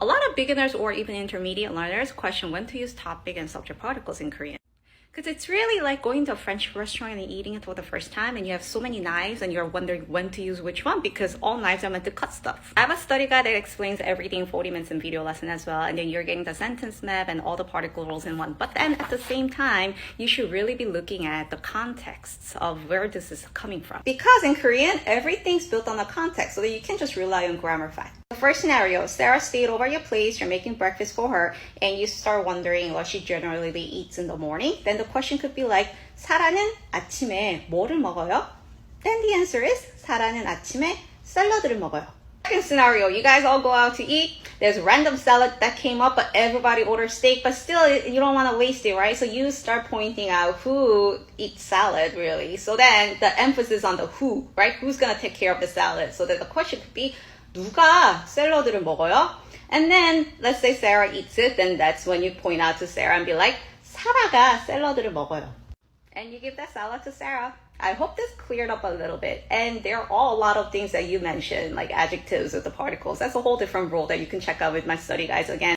A lot of beginners or even intermediate learners question when to use topic and subject particles in Korean. Because it's really like going to a French restaurant and eating it for the first time and you have so many knives and you're wondering when to use which one because all knives are meant to cut stuff. I have a study guide that explains everything in 40 minutes in video lesson as well, and then you're getting the sentence map and all the particle rules in one. But then at the same time, you should really be looking at the contexts of where this is coming from. Because in Korean, everything's built on the context, so that you can't just rely on grammar facts. The first scenario, Sarah stayed over at your place, you're making breakfast for her, and you start wondering what she generally eats in the morning. Then the question could be like, 사라는 아침에 뭐를 먹어요? Then the answer is, 사라는 아침에 샐러드를 먹어요. Second scenario, you guys all go out to eat. There's random salad that came up, but everybody orders steak, but still you don't want to waste it, right? So you start pointing out who eats salad, really. So then the emphasis on the who, right? Who's going to take care of the salad? So then the question could be, 누가 샐러드를 먹어요? And then, let's say Sarah eats it, then that's when you point out to Sarah and be like, 사라가 샐러드를 먹어요. And you give that salad to Sarah. I hope this cleared up a little bit. And there are all a lot of things that you mentioned, like adjectives with the particles. That's a whole different rule that you can check out with my study guides again.